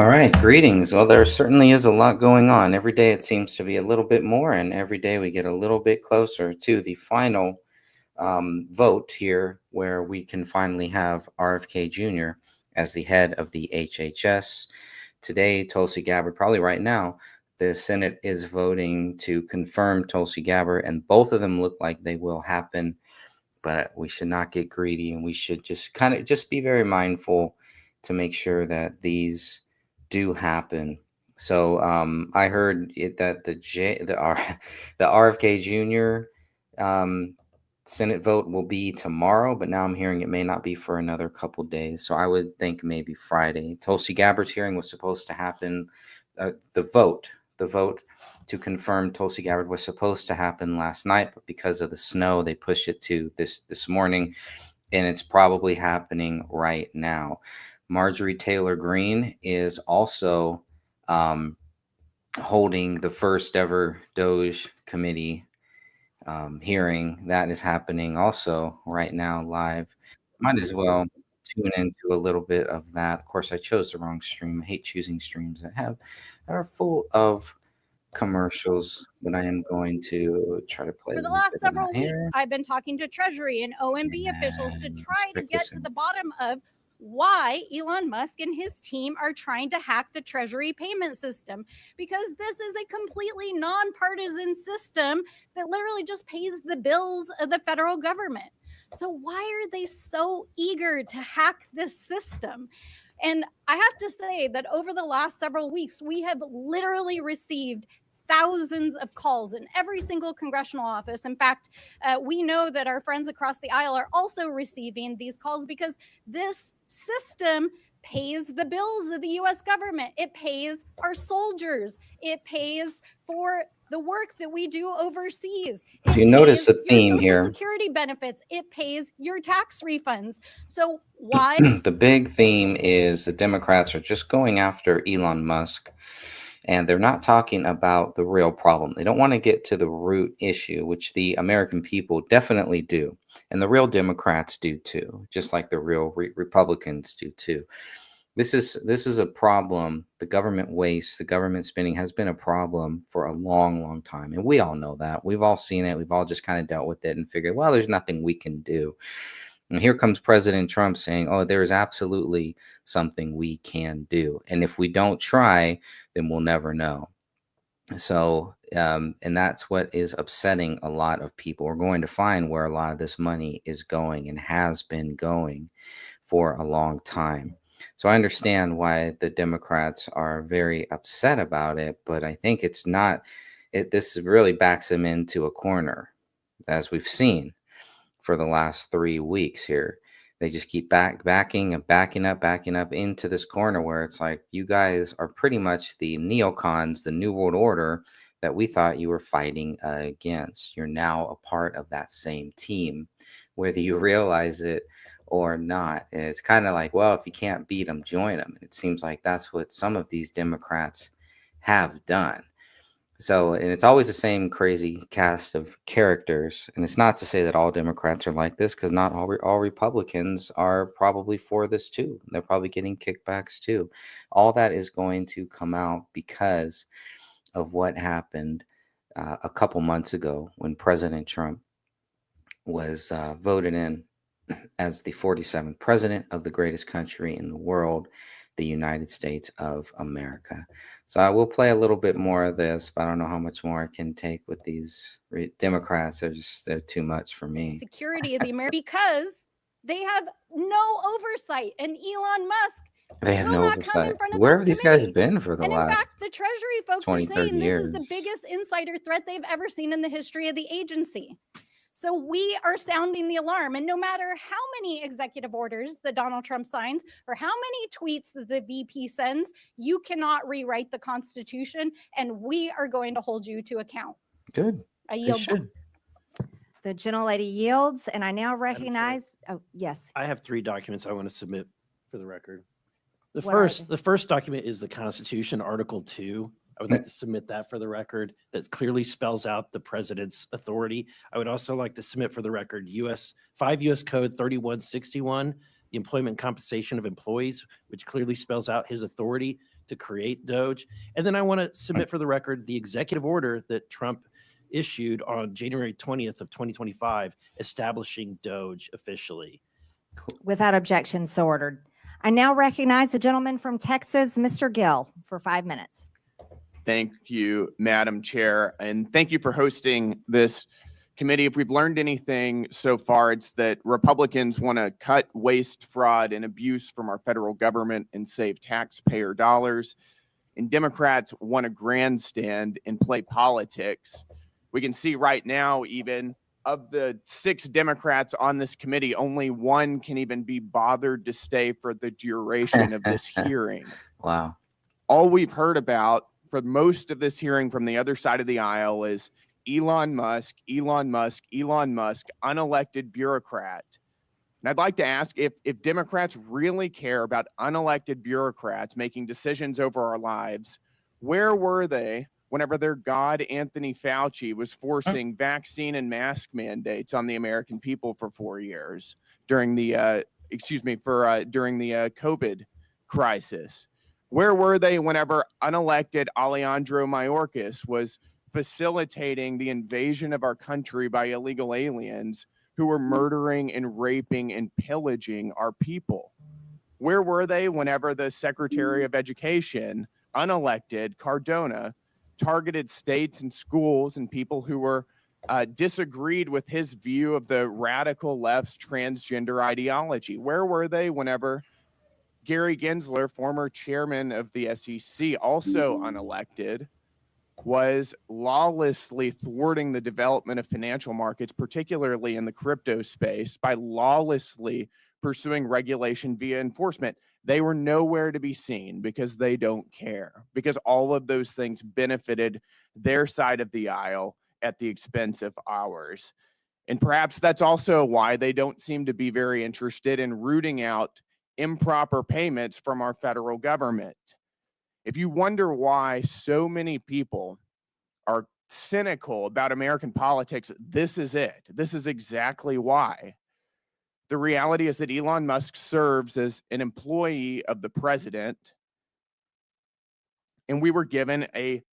All right, greetings. Well, there certainly is a lot going on. Every day it seems to be a little bit more, and every day we get a little bit closer to the final vote here, where we can finally have RFK Jr. as the head of the HHS. Today, Tulsi Gabbard, probably right now, the Senate is voting to confirm Tulsi Gabbard, and both of them look like they will happen. But we should not get greedy, and we should just kind of just be very mindful to make sure that these do happen. So I heard that the RFK Jr. Senate vote will be tomorrow, but now I'm hearing it may not be for another couple days. So I would think maybe Friday. Tulsi Gabbard's hearing was supposed to happen. The vote to confirm Tulsi Gabbard was supposed to happen last night, but because of the snow, they pushed it to this morning, and it's probably happening right now. Marjorie Taylor Greene is also holding the first ever DOGE committee hearing. That is happening also right now live. Might as well tune into a little bit of that. Of course, I chose the wrong stream. I hate choosing streams that are full of commercials, but I am going to try to play For the a last bit of several that weeks, here. I've been talking to Treasury and OMB officials to And let's try to click get this to in. the bottom of why Elon Musk and his team are trying to hack the Treasury payment system, because this is a completely nonpartisan system that literally just pays the bills of the federal government. So why are they so eager to hack this system? And I have to say that over the last several weeks, we have literally received thousands of calls in every single congressional office. In fact, we know that our friends across the aisle are also receiving these calls because this system pays the bills of the US government. It pays our soldiers. It pays for the work that we do overseas. So you notice a Your theme Social here. Security benefits. It pays your tax refunds. So why? The big theme is the Democrats are just going after Elon Musk, and they're not talking about the real problem. They don't want to get to the root issue, which the American people definitely do. And the real Democrats do too, just like the real Republicans do too. This is a problem. The government waste, the government spending has been a problem for a long, long time. And we all know that. We've all seen it. We've all just kind of dealt with it and figured, well, there's nothing we can do. And here comes President Trump saying, oh, there is absolutely something we can do. And if we don't try, then we'll never know. So, and that's what is upsetting a lot of people. We're going to find where a lot of this money is going and has been going for a long time. So I understand why the Democrats are very upset about it, but I think it's not, this really backs them into a corner, as we've seen for the last 3 weeks here. They just keep backing up into this corner where it's like, you guys are pretty much the neocons, the New World Order that we thought you were fighting against. You're now a part of that same team, whether you realize it or not. And it's kind of like, well, if you can't beat them, join them. And it seems like that's what some of these Democrats have done. So, and it's always the same crazy cast of characters. And it's not to say that all Democrats are like this, because not all Republicans are probably for this too. They're probably getting kickbacks too. All that is going to come out because of what happened a couple months ago when President Trump was voted in as the 47th president of the greatest country in the world, the United States of America. So I will play a little bit more of this, but I don't know how much more I can take with these Democrats. They're too much for me. Security of the American, because they have no oversight, and Elon Musk They have will no not come oversight. in front of Where this have these guys committee. been for the And in last fact, the Treasury folks 20, are saying 30 this years? is the biggest insider threat they've ever seen in the history of the agency. So we are sounding the alarm. And no matter how many executive orders that Donald Trump signs or how many tweets that the VP sends, you cannot rewrite the Constitution, and we are going to hold you to account. Good. I They yield back. should. The gentlelady yields, and I now recognize. Oh, yes. I have 3 documents I want to submit for the record. The What are first document is the Constitution, Article 2. I would like to submit that for the record. That clearly spells out the president's authority. I would also like to submit for the record 5 U.S. Code 3161. the employment compensation of employees, which clearly spells out his authority to create DOGE. And then I want to submit for the record the executive order that Trump issued on January 20th of 2025, establishing DOGE officially. Without objection, so ordered. I now recognize the gentleman from Texas, Mr. Gill, for 5 minutes. Thank you, Madam Chair, and thank you for hosting this committee. If we've learned anything so far, it's that Republicans want to cut waste, fraud, and abuse from our federal government and save taxpayer dollars, and Democrats want to grandstand and play politics. We can see right now, even of the 6 Democrats on this committee, only 1 can even be bothered to stay for the duration of this hearing. Wow. All we've heard about for most of this hearing from the other side of the aisle is Elon Musk, Elon Musk, Elon Musk, unelected bureaucrat. And I'd like to ask if Democrats really care about unelected bureaucrats making decisions over our lives, where were they whenever their god, Anthony Fauci, was forcing vaccine and mask mandates on the American people for 4 years during the, during the COVID crisis? Where were they whenever unelected Alejandro Mayorkas was facilitating the invasion of our country by illegal aliens who were murdering and raping and pillaging our people? Where were they whenever the Secretary of Education, unelected Cardona, targeted states and schools and people who were disagreed with his view of the radical left's transgender ideology? Where were they whenever Gary Gensler, former chairman of the SEC, also unelected, was lawlessly thwarting the development of financial markets, particularly in the crypto space, by lawlessly pursuing regulation via enforcement? They were nowhere to be seen because they don't care, because all of those things benefited their side of the aisle at the expense of ours. And perhaps that's also why they don't seem to be very interested in rooting out improper payments from our federal government. If you wonder why so many people are cynical about American politics, this is it. This is exactly why. The reality is that Elon Musk serves as an employee of the president, and we were given a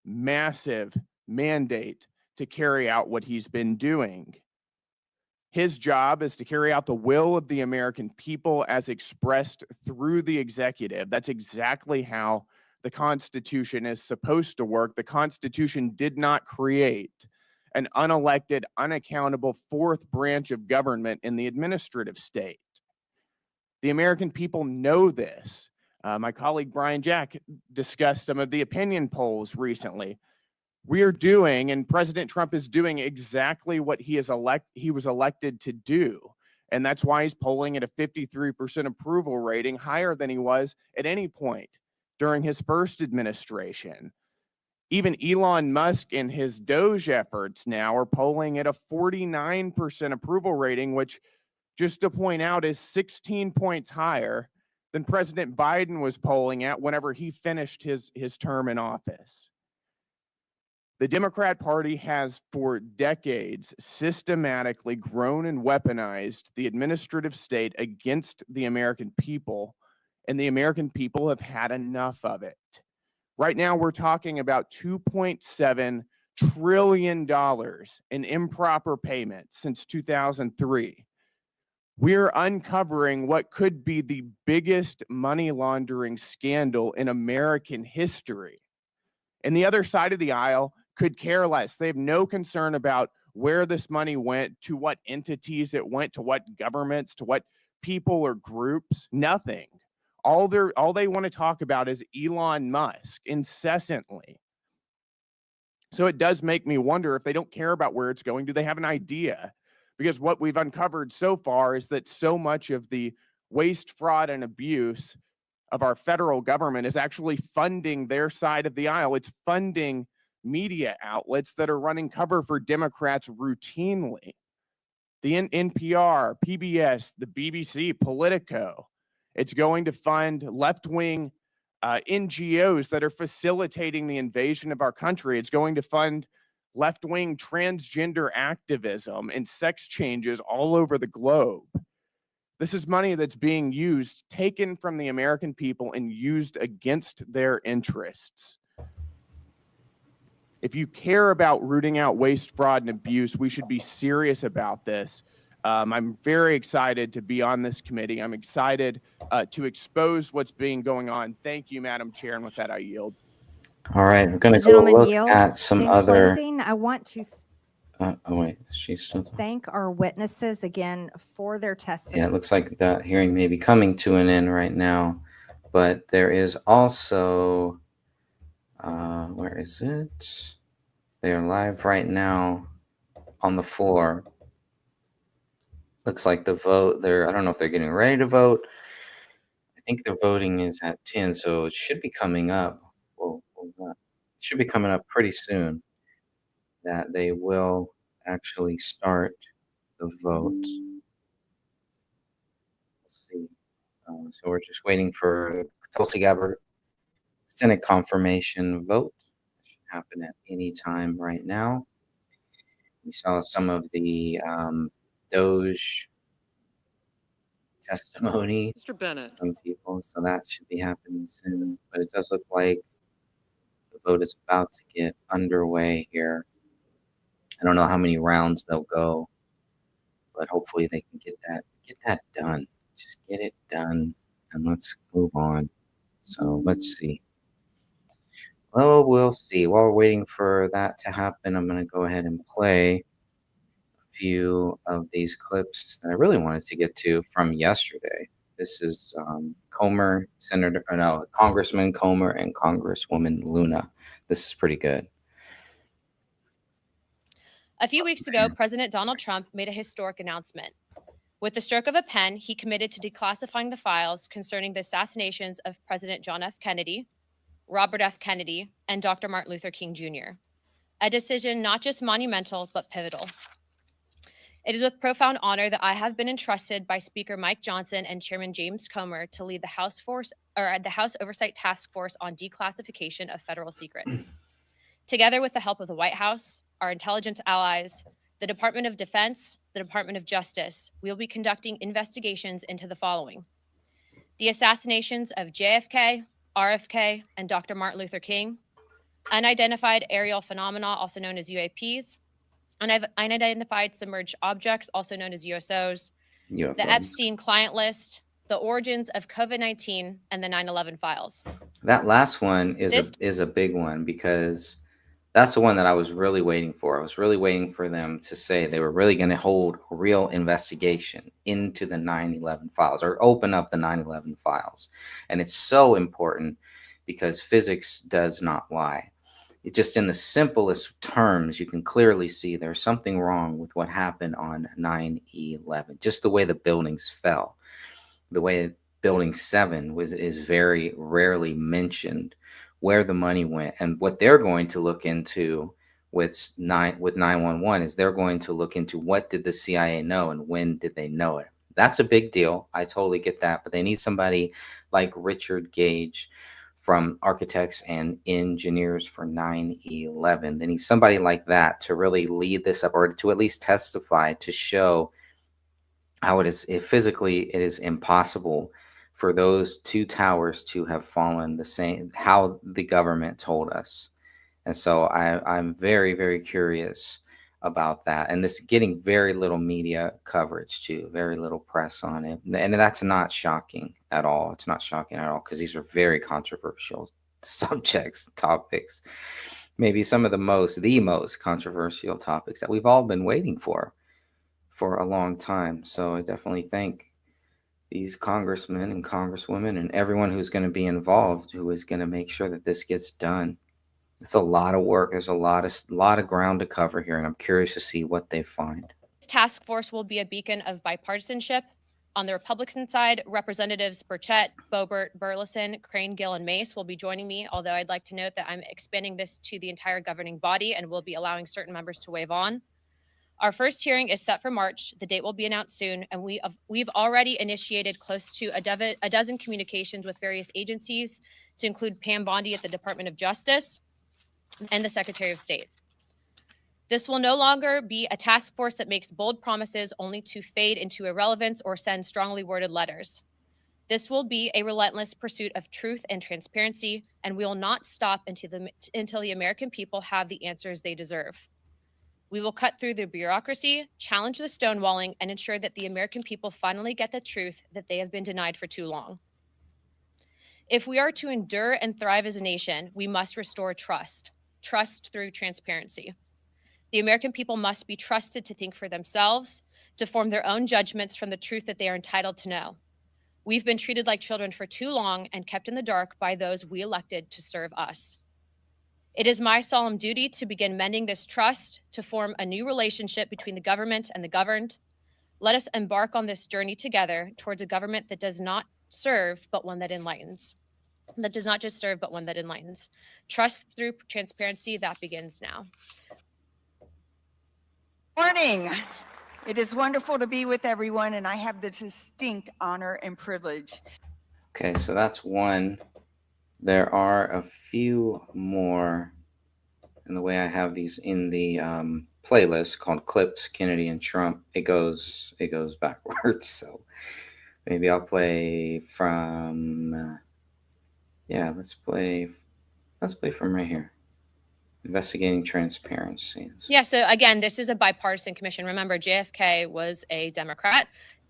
massive mandate to carry out what he's been doing. His job is to carry out the will of the American people as expressed through the executive. That's exactly how the Constitution is supposed to work. The Constitution did not create an unelected, unaccountable 4th branch of government in the administrative state. The American people know this. My colleague Brian Jack discussed some of the opinion polls recently. We are doing, and President Trump is doing, exactly what he was elected to do. And that's why he's polling at a 53% approval rating, higher than he was at any point during his first administration. Even Elon Musk and his DOGE efforts now are polling at a 49% approval rating, which, just to point out, is 16 points higher than President Biden was polling at whenever he finished his term in office. The Democrat Party has for decades systematically grown and weaponized the administrative state against the American people, and the American people have had enough of it. Right now, we're talking about $2.7 trillion in improper payments since 2003. We're uncovering what could be the biggest money laundering scandal in American history. And the other side of the aisle could care less. They have no concern about where this money went, to what entities it went, to what governments, to what people or groups. Nothing. All they want to talk about is Elon Musk incessantly. So it does make me wonder, if they don't care about where it's going, do they have an idea? Because what we've uncovered so far is that so much of the waste, fraud, and abuse of our federal government is actually funding their side of the aisle. It's funding media outlets that are running cover for Democrats routinely. The NPR, PBS, the BBC, Politico. It's going to fund left-wing NGOs that are facilitating the invasion of our country. It's going to fund left-wing transgender activism and sex changes all over the globe. This is money that's being used, taken from the American people and used against their interests. If you care about rooting out waste, fraud, and abuse, we should be serious about this. I'm very excited to be on this committee. I'm excited to expose what's being going on. Thank you, Madam Chair. And with that, I yield. All right, we're going to The go gentleman look yields. at some In other. closing, I want to Oh wait, she's still. thank our witnesses again for their testimony. Yeah, it looks like that hearing may be coming to an end right now, but there is also. Where is it? They are live right now on the floor. Looks like the vote. I don't know if they're getting ready to vote. I think the voting is at 10, so it should be coming up. It should be coming up pretty soon that they will actually start the vote. Let's see. So we're just waiting for Tulsi Gabbard Senate confirmation vote. It should happen at any time right now. We saw some of the DOGE testimony Mr. Bennett. from people, so that should be happening soon. But it does look like the vote is about to get underway here. I don't know how many rounds they'll go, but hopefully they can get that done. Just get it done, and let's move on. So let's see. Well, we'll see. While we're waiting for that to happen, I'm going to go ahead and play a few of these clips that I really wanted to get to from yesterday. This is Congressman Comer and Congresswoman Luna. This is pretty good. A few weeks ago, President Donald Trump made a historic announcement. With the stroke of a pen, he committed to declassifying the files concerning the assassinations of President John F. Kennedy, Robert F. Kennedy, and Dr. Martin Luther King Jr. A decision not just monumental, but pivotal. It is with profound honor that I have been entrusted by Speaker Mike Johnson and Chairman James Comer to lead the House Oversight Task Force on Declassification of Federal Secrets. Together with the help of the White House, our intelligence allies, the Department of Defense, the Department of Justice, we will be conducting investigations into the following: the assassinations of JFK, RFK, and Dr. Martin Luther King, unidentified aerial phenomena, also known as UAPs, unidentified submerged objects, also known as USOs, UFOs. The Epstein client list, the origins of COVID-19, and the 9/11 files. That last one is a big one, because that's the one that I was really waiting for. I was really waiting for them to say they were really going to hold a real investigation into the 9/11 files, or open up the 9/11 files. And it's so important because physics does not lie. It just, in the simplest terms, you can clearly see there's something wrong with what happened on 9/11. Just the way the buildings fell, the way Building 7 is very rarely mentioned, where the money went. And what they're going to look into with 911 is they're going to look into what did the CIA know and when did they know it. That's a big deal. I totally get that. But they need somebody like Richard Gage from Architects and Engineers for 9/11. They need somebody like that to really lead this up, or to at least testify to show how it is physically it is impossible for those two towers to have fallen the same, how the government told us. And so I'm very, very curious about that. And this getting very little media coverage too, very little press on it. And that's not shocking at all. It's not shocking at all, because these are very controversial subjects, topics, maybe some of the most controversial topics that we've all been waiting for a long time. So I definitely thank these congressmen and congresswomen and everyone who's going to be involved, who is going to make sure that this gets done. It's a lot of work. There's a lot of ground to cover here, and I'm curious to see what they find. This task force will be a beacon of bipartisanship. On the Republican side, Representatives Burchett, Boebert, Burleson, Crane, Gill, and Mace will be joining me, although I'd like to note that I'm expanding this to the entire governing body and will be allowing certain members to waive on. Our first hearing is set for March. The date will be announced soon, and we've already initiated close to a dozen communications with various agencies, to include Pam Bondi at the Department of Justice and the Secretary of State. This will no longer be a task force that makes bold promises only to fade into irrelevance or send strongly worded letters. This will be a relentless pursuit of truth and transparency, and we will not stop until the American people have the answers they deserve. We will cut through the bureaucracy, challenge the stonewalling, and ensure that the American people finally get the truth that they have been denied for too long. If we are to endure and thrive as a nation, we must restore trust through transparency. The American people must be trusted to think for themselves, to form their own judgments from the truth that they are entitled to know. We've been treated like children for too long and kept in the dark by those we elected to serve us. It is my solemn duty to begin mending this trust, to form a new relationship between the government and the governed. Let us embark on this journey together towards a government that does not serve, but one that enlightens. That does not just serve, but one that enlightens. Trust through transparency, that begins now. Morning. It is wonderful to be with everyone, and I have the distinct honor and privilege. Okay, so that's one. There are a few more, and the way I have these in the playlist called Clips, Kennedy and Trump, it goes backwards. So maybe I'll play from let's play from right here. Investigating transparency. Yeah, so again, this is a bipartisan commission. Remember, JFK was a Democrat,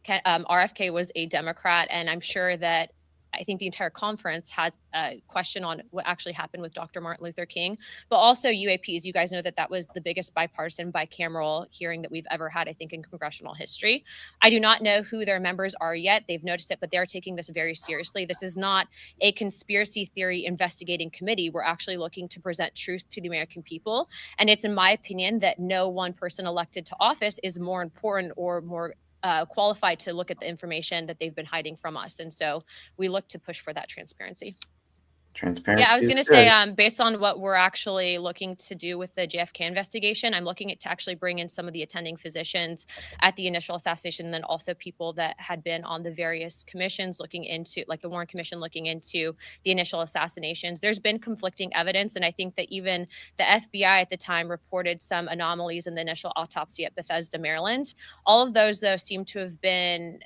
RFK was a Democrat, and I'm sure that I think the entire conference has a question on what actually happened with Dr. Martin Luther King, but also UAPs. You guys know that that was the biggest bipartisan bicameral hearing that we've ever had, I think, in congressional history. I do not know who their members are yet. They've noticed it, but they're taking this very seriously. This is not a conspiracy theory investigating committee. We're actually looking to present truth to the American people. And it's in my opinion that no one person elected to office is more important or more qualified to look at the information that they've been hiding from us. And so we look to push for that transparency. Transparency. Yeah, I was going to say, based on what we're actually looking to do with the JFK investigation, I'm looking to actually bring in some of the attending physicians at the initial assassination, and then also people that had been on the various commissions looking into, like the Warren Commission looking into the initial assassinations. There's been conflicting evidence, and I think that even the FBI at the time reported some anomalies in the initial autopsy at Bethesda, Maryland. All of those, though, seem to have been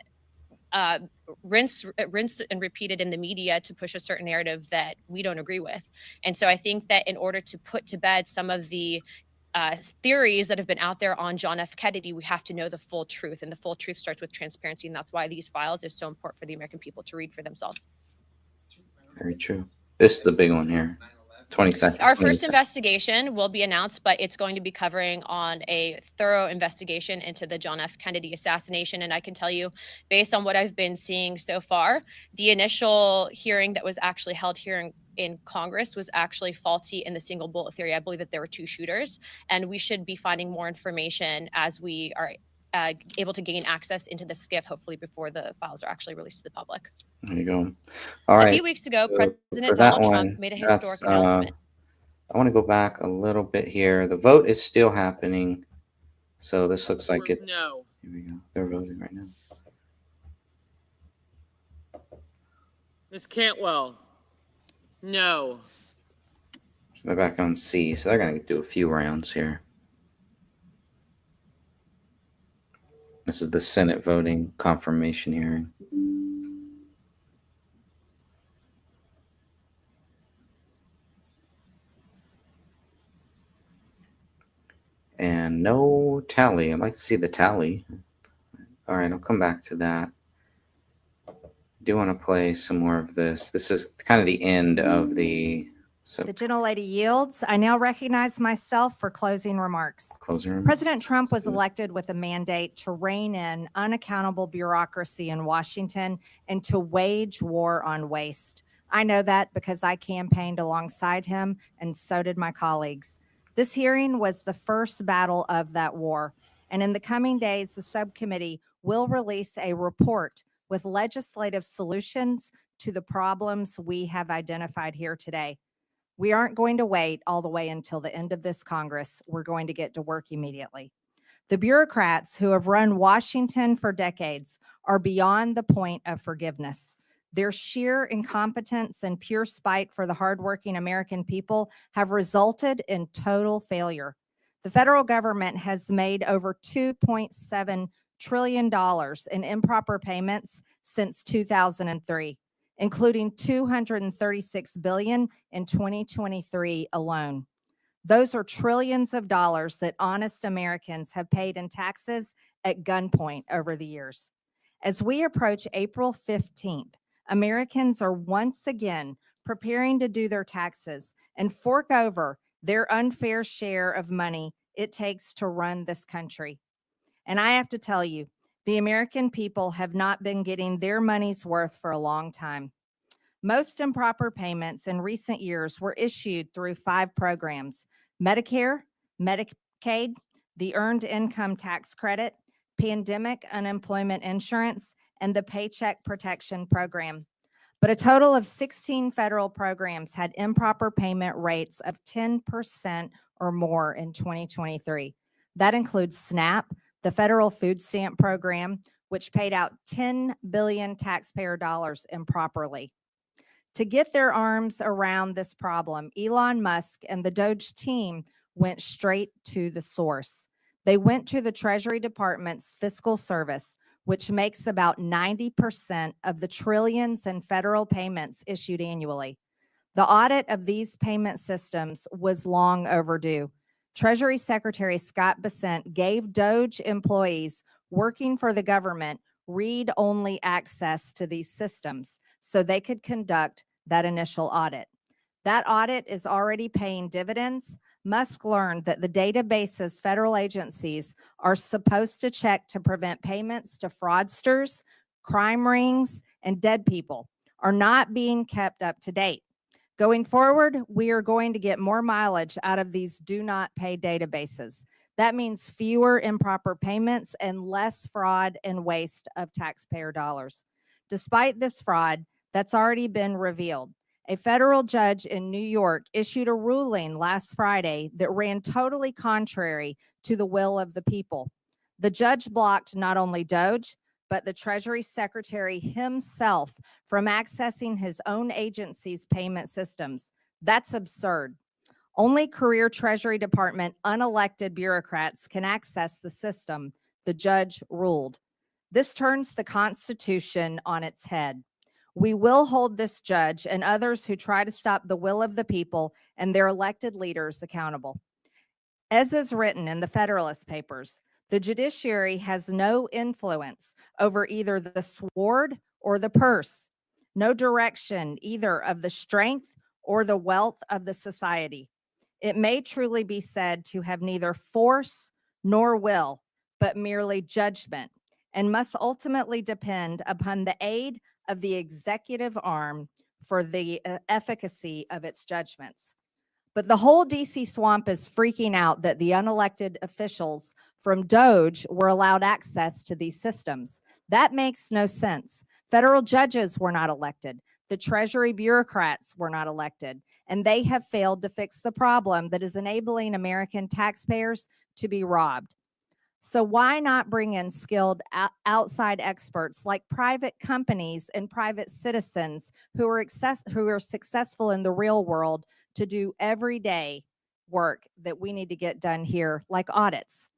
rinsed and repeated in the media to push a certain narrative that we don't agree with. And so I think that in order to put to bed some of the theories that have been out there on John F. Kennedy, we have to know the full truth, and the full truth starts with transparency. And that's why these files is so important for the American people to read for themselves. Very true. This is the big one here. 22nd. Our first investigation will be announced, but it's going to be covering on a thorough investigation into the John F. Kennedy assassination. And I can tell you, based on what I've been seeing so far, the initial hearing that was actually held here in Congress was actually faulty in the single bullet theory. I believe that there were two shooters, and we should be finding more information as we are able to gain access into the SCIF, hopefully before the files are actually released to the public. There you go. All right. A few weeks ago, So President for that Donald one, Trump made a historic that's, announcement. I want to go back a little bit here. The vote is still happening. So this looks like it's, No. here we go. They're voting right now. Ms. Cantwell. No. So they're back on C. So they're going to do a few rounds here. This is the Senate voting confirmation hearing. And no tally. I'd like to see the tally. All right, I'll come back to that. I do want to play some more of this. This is kind of the end of the The gentlelady yields. I now recognize myself for closing remarks. closing remarks. President Trump was elected with a mandate to rein in unaccountable bureaucracy in Washington and to wage war on waste. I know that because I campaigned alongside him, and so did my colleagues. This hearing was the first battle of that war, and in the coming days, the subcommittee will release a report with legislative solutions to the problems we have identified here today. We aren't going to wait all the way until the end of this Congress. We're going to get to work immediately. The bureaucrats who have run Washington for decades are beyond the point of forgiveness. Their sheer incompetence and pure spite for the hardworking American people have resulted in total failure. The federal government has made over $2.7 trillion in improper payments since 2003, including $236 billion in 2023 alone. Those are trillions of dollars that honest Americans have paid in taxes at gunpoint over the years. As we approach April 15th, Americans are once again preparing to do their taxes and fork over their unfair share of money it takes to run this country. And I have to tell you, the American people have not been getting their money's worth for a long time. Most improper payments in recent years were issued through 5 programs: Medicare, Medicaid, the Earned Income Tax Credit, Pandemic Unemployment Insurance, and the Paycheck Protection Program. But a total of 16 federal programs had improper payment rates of 10% or more in 2023. That includes SNAP, the federal food stamp program, which paid out 10 billion taxpayer dollars improperly. To get their arms around this problem, Elon Musk and the DOGE team went straight to the source. They went to the Treasury Department's Fiscal Service, which makes about 90% of the trillions in federal payments issued annually. The audit of these payment systems was long overdue. Treasury Secretary Scott Bessent gave DOGE employees working for the government read-only access to these systems so they could conduct that initial audit. That audit is already paying dividends. Musk learned that the databases federal agencies are supposed to check to prevent payments to fraudsters, crime rings, and dead people are not being kept up to date. Going forward, we are going to get more mileage out of these do not pay databases. That means fewer improper payments and less fraud and waste of taxpayer dollars. Despite this fraud that's already been revealed, a federal judge in New York issued a ruling last Friday that ran totally contrary to the will of the people. The judge blocked not only DOGE, but the Treasury Secretary himself from accessing his own agency's payment systems. That's absurd. Only career Treasury Department unelected bureaucrats can access the system, the judge ruled. This turns the Constitution on its head. We will hold this judge and others who try to stop the will of the people and their elected leaders accountable. As is written in the Federalist Papers, the judiciary has no influence over either the sword or the purse, no direction either of the strength or the wealth of the society. It may truly be said to have neither force nor will, but merely judgment, and must ultimately depend upon the aid of the executive arm for the efficacy of its judgments. But the whole DC swamp is freaking out that the unelected officials from DOGE were allowed access to these systems. That makes no sense. Federal judges were not elected. The Treasury bureaucrats were not elected, and they have failed to fix the problem that is enabling American taxpayers to be robbed. So why not bring in skilled outside experts like private companies and private citizens who are successful in the real world to do everyday work that we need to get done here, like audits?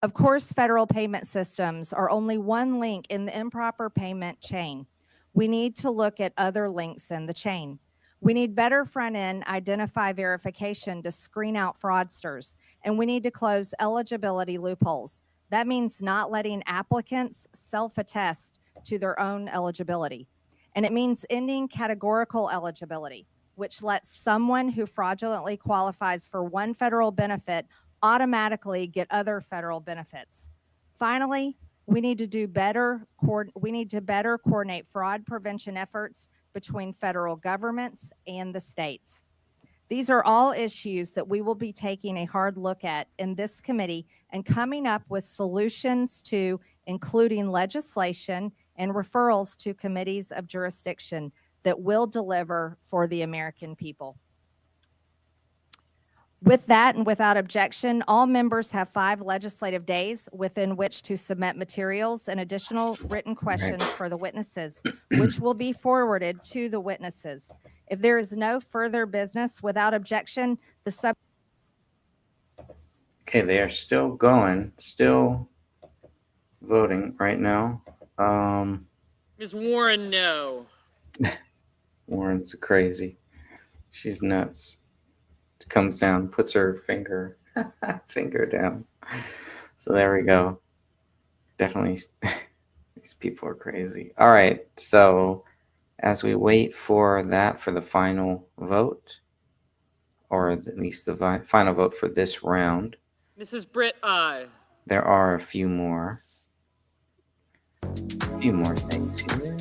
Of course, federal payment systems are only one link in the improper payment chain. We need to look at other links in the chain. We need better front-end identify verification to screen out fraudsters, and we need to close eligibility loopholes. That means not letting applicants self-attest to their own eligibility. And it means ending categorical eligibility, which lets someone who fraudulently qualifies for one federal benefit automatically get other federal benefits. Finally, we need to better coordinate fraud prevention efforts between federal governments and the states. These are all issues that we will be taking a hard look at in this committee and coming up with solutions to, including legislation and referrals to committees of jurisdiction that will deliver for the American people. With that and without objection, all members have 5 legislative days within which to submit materials and additional written questions for the witnesses, which will be forwarded to the witnesses. If there is no further business without objection, the Okay, they are still going, still voting right now. Ms. Warren, no. Warren's crazy. She's nuts. Comes down, puts her finger down. So there we go. Definitely, these people are crazy. All right, so as we wait for that for the final vote, or at least the final vote for this round, Mrs. Britt, aye. there are a few more things here.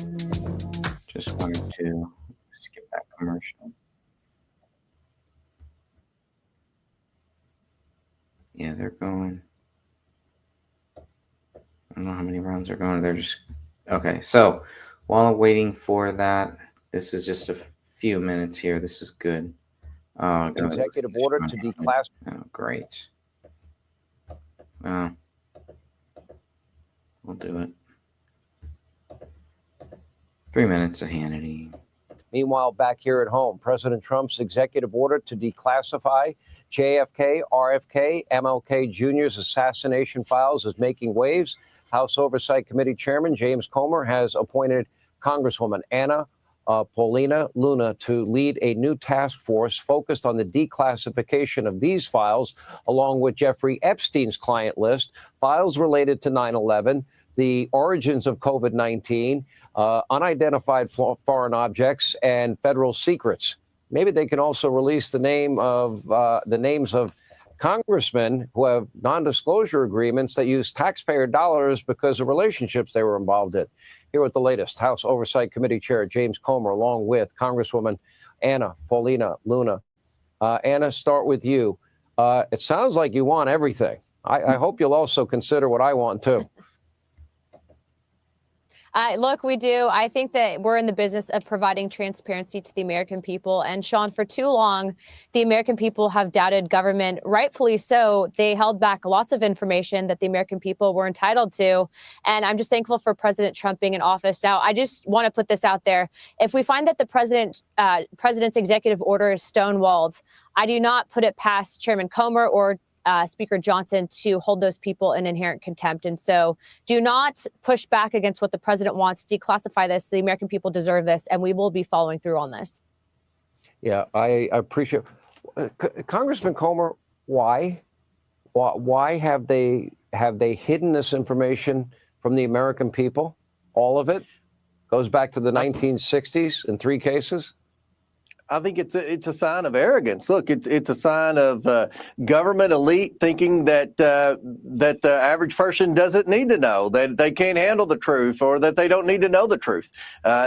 Just wanted to skip that commercial. Yeah, they're going. I don't know how many rounds they're going. They're just okay. So while I'm waiting for that, this is just a few minutes here. This is good. Executive order to declassify. Oh, great. We'll do it. 3 minutes of Hannity. Meanwhile, back here at home, President Trump's executive order to declassify JFK, RFK, MLK Jr.'s assassination files is making waves. House Oversight Committee Chairman James Comer has appointed Congresswoman Anna Paulina Luna to lead a new task force focused on the declassification of these files, along with Jeffrey Epstein's client list, files related to 9/11, the origins of COVID-19, unidentified foreign objects, and federal secrets. Maybe they can also release the names of congressmen who have non-disclosure agreements that use taxpayer dollars because of relationships they were involved in. Here with the latest, House Oversight Committee Chair James Comer, along with Congresswoman Anna Paulina Luna. Anna, start with you. It sounds like you want everything. I hope you'll also consider what I want too. Look, we do. I think that we're in the business of providing transparency to the American people. And Sean, for too long, the American people have doubted government, rightfully so. They held back lots of information that the American people were entitled to. And I'm just thankful for President Trump being in office. Now, I just want to put this out there. If we find that the president's executive order is stonewalled, I do not put it past Chairman Comer or Speaker Johnson to hold those people in inherent contempt. And so do not push back against what the president wants. Declassify this. The American people deserve this, and we will be following through on this. Yeah, I appreciate Congressman Comer. Why have they hidden this information from the American people? All of it goes back to the 1960s in 3 cases. I think it's a sign of arrogance. Look, it's a sign of government elite thinking that the average person doesn't need to know, that they can't handle the truth, or that they don't need to know the truth.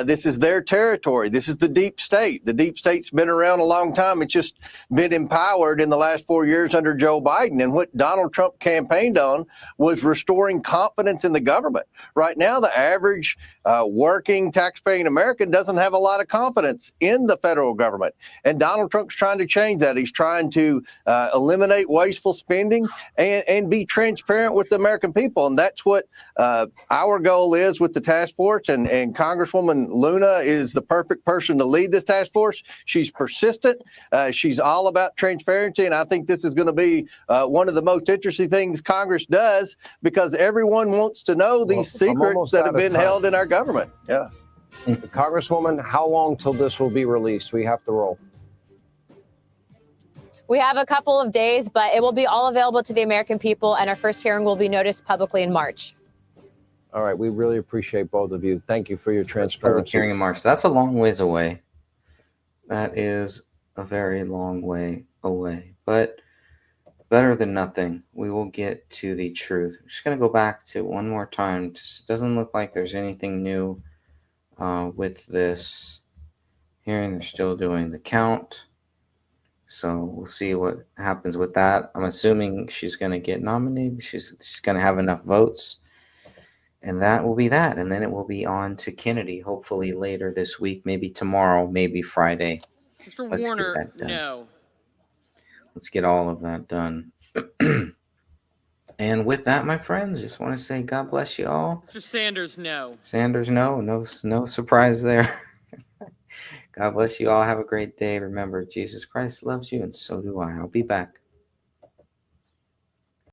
This is their territory. This is the deep state. The deep state's been around a long time. It's just been empowered in the last 4 years under Joe Biden. And what Donald Trump campaigned on was restoring confidence in the government. Right now, the average working taxpaying American doesn't have a lot of confidence in the federal government. And Donald Trump's trying to change that. He's trying to eliminate wasteful spending and be transparent with the American people. And that's what our goal is with the task force. And Congresswoman Luna is the perfect person to lead this task force. She's persistent. She's all about transparency. And I think this is going to be one of the most interesting things Congress does, because everyone wants to know these secrets that have been held in our government. Yeah. Congresswoman, how long till this will be released? We have to roll. We have a couple of days, but it will be all available to the American people, and our first hearing will be noticed publicly in March. All right. We really appreciate both of you. Thank you for your transparency. Public hearing in March. That's a long ways away. That is a very long way away, but better than nothing. We will get to the truth. I'm just going to go back to one more time. Just doesn't look like there's anything new with this hearing. They're still doing the count, so we'll see what happens with that. I'm assuming she's going to get nominated. She's going to have enough votes, and that will be that. And then it will be on to Kennedy, hopefully later this week, maybe tomorrow, maybe Friday. Mr. Let's Warner, get that done. no. Let's get all of that done. And with that, my friends, just want to say God bless you all. Mr. Sanders, no. Sanders, no surprise there. God bless you all. Have a great day. Remember, Jesus Christ loves you, and so do I. I'll be back.